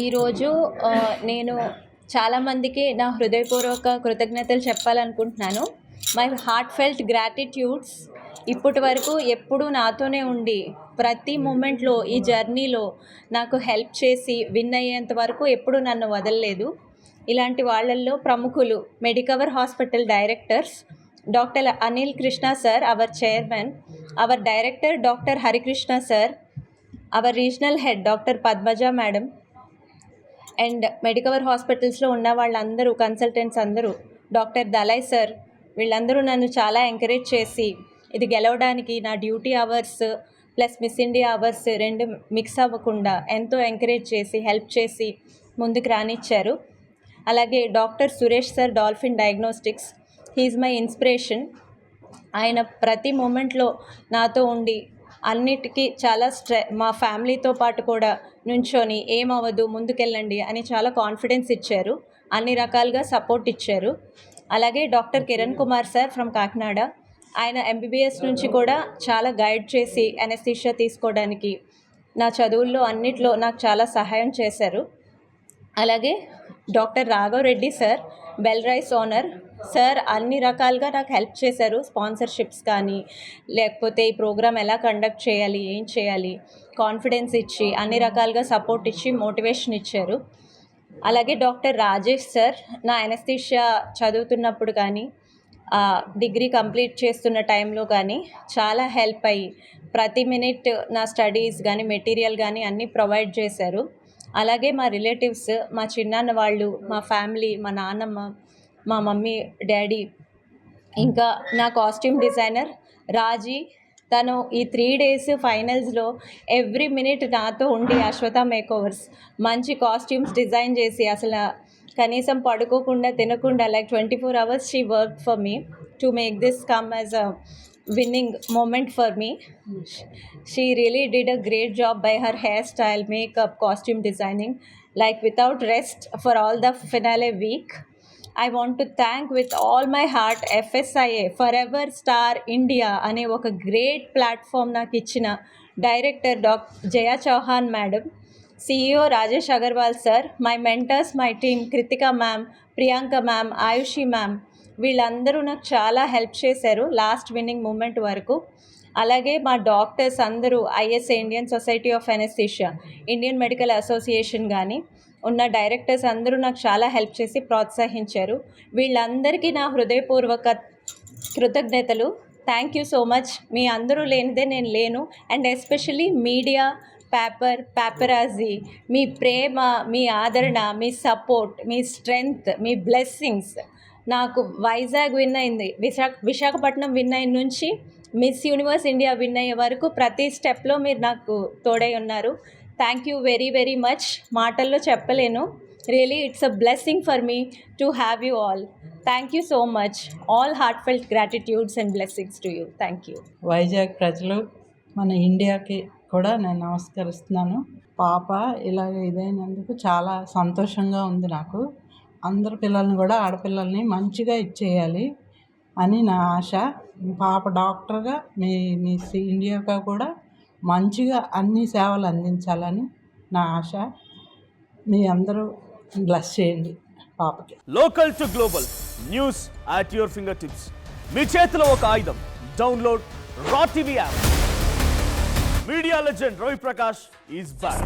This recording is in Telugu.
ఈరోజు నేను చాలామందికి నా హృదయపూర్వక కృతజ్ఞతలు చెప్పాలనుకుంటున్నాను. మై హార్ట్ ఫెల్ట్ గ్రాటిట్యూడ్స్ ఇప్పటి వరకు ఎప్పుడూ నాతోనే ఉండి ప్రతి మూమెంట్లో ఈ జర్నీలో నాకు హెల్ప్ చేసి విన్ అయ్యేంత వరకు ఎప్పుడూ నన్ను వదలలేదు. ఇలాంటి వాళ్ళల్లో ప్రముఖులు Medicover hospital directors doctor Anil Krishna sir, our chairman, our director doctor Harikrishna sir, our regional head doctor Padmaja madam and Medicover హాస్పిటల్స్లో ఉన్న వాళ్ళందరూ కన్సల్టెంట్స్ అందరూ, డాక్టర్ దలై సార్, వీళ్ళందరూ నన్ను చాలా ఎంకరేజ్ చేసి ఇది గెలవడానికి నా duty hours plus miss India hours రెండు మిక్స్ అవ్వకుండా ఎంతో ఎంకరేజ్ చేసి హెల్ప్ చేసి ముందుకు రానిచ్చారు. అలాగే doctor Suresh sir, Dolphin Diagnostics, he is my inspiration. ఆయన ప్రతి మూమెంట్లో నాతో ఉండి అన్నిటికీ చాలా మా ఫ్యామిలీతో పాటు కూడా నుంచొని ఏమవ్వదు ముందుకెళ్ళండి అని చాలా కాన్ఫిడెన్స్ ఇచ్చారు, అన్ని రకాలుగా సపోర్ట్ ఇచ్చారు. అలాగే doctor Kiran Kumar sir from Kakinada, ఆయన ఎంబీబీఎస్ నుంచి కూడా చాలా గైడ్ చేసి అనస్థీషియా తీసుకోవడానికి నా చదువుల్లో అన్నిట్లో నాకు చాలా సహాయం చేశారు. అలాగే doctor Raghav Reddy sir, bell rice owner sir, అన్ని రకాలుగా నాకు హెల్ప్ చేశారు. స్పాన్సర్షిప్స్ కానీ లేకపోతే ఈ ప్రోగ్రామ్ ఎలా కండక్ట్ చేయాలి, ఏం చేయాలి, కాన్ఫిడెన్స్ ఇచ్చి అన్ని రకాలుగా సపోర్ట్ ఇచ్చి మోటివేషన్ ఇచ్చారు. అలాగే డాక్టర్ రాజేష్ సార్, నా అనస్థీషియా చదువుతున్నప్పుడు కానీ డిగ్రీ కంప్లీట్ చేస్తున్న టైంలో కానీ చాలా హెల్ప్ అయ్యి ప్రతి మినిట్ నా స్టడీస్ కానీ మెటీరియల్ కానీ అన్నీ ప్రొవైడ్ చేశారు. అలాగే మా రిలేటివ్స్, మా చిన్నాన్న వాళ్ళు, మా ఫ్యామిలీ, మా నాన్నమ్మ, మా మమ్మీ డాడీ, ఇంకా నా కాస్ట్యూమ్ డిజైనర్ రాజీ, తను ఈ 3 days ఫైనల్స్లో ఎవ్రీ మినిట్ నాతో ఉండి అశ్వత మేకోవర్స్ మంచి కాస్ట్యూమ్స్ డిజైన్ చేసి అసలు కనీసం పడుకోకుండా తినకుండా like 24 hours she work for me to make this come as a winning moment for me. She really did a great job by her hairstyle, makeup, costume designing, like without rest for all the finale week. I want to thank with all my heart FSIA, Forever Star India అనే ఒక గ్రేట్ ప్లాట్ఫామ్ నాకు ఇచ్చిన director Jaya Chauhan madam, CEO Rajesh Agarwal sir, my mentors, my team Kritika ma'am, Priyanka ma'am, Ayushi ma'am, వీళ్ళందరూ నాకు చాలా హెల్ప్ చేశారు లాస్ట్ విన్నింగ్ మూమెంట్ వరకు. అలాగే మా డాక్టర్స్ అందరూ ISA, Indian society of anaesthesia, Indian medical association కానీ ఉన్న డైరెక్టర్స్ అందరూ నాకు చాలా హెల్ప్ చేసి ప్రోత్సహించారు. వీళ్ళందరికీ నా హృదయపూర్వక కృతజ్ఞతలు. Thank you so much. మీ అందరూ లేనిదే నేను లేను. అండ్ ఎస్పెషల్లీ మీడియా, పేపరాజీ, మీ ప్రేమ, మీ ఆదరణ, మీ సపోర్ట్, మీ స్ట్రెంగ్త్, మీ బ్లెస్సింగ్స్ నాకు వైజాగ్ విన్ అయింది, విశాఖపట్నం విన్ అయిన నుంచి మిస్ యూనివర్స్ ఇండియా విన్ అయ్యే వరకు ప్రతి స్టెప్లో మీరు నాకు తోడై ఉన్నారు. Thank you very very much. మాటల్లో చెప్పలేను. Really it's a blessing for me to have you all. Thank you so much. All heart felt gratitudes and blessings to you. Thank you. Vizag ప్రజలు, మన ఇండియాకి కూడా నేను నమస్కరిస్తున్నాను. పాప ఇలాగ ఇదైనందుకు చాలా సంతోషంగా ఉంది నాకు. అందరు పిల్లల్ని కూడా, ఆడపిల్లల్ని మంచిగా ఇచ్చేయాలి అని నా ఆశ. పాప డాక్టర్గా మీ ఇండియాగా కూడా మంచిగా అన్ని సేవలు అందించాలని నా ఆశ. మీ అందరూ బ్లెస్ చేయండి పాపకి. Local to global news at your fingertips. మీ చేతిలో ఒక ఆయుధం. Download Raw TV app. Media legend Ravi Prakash is back.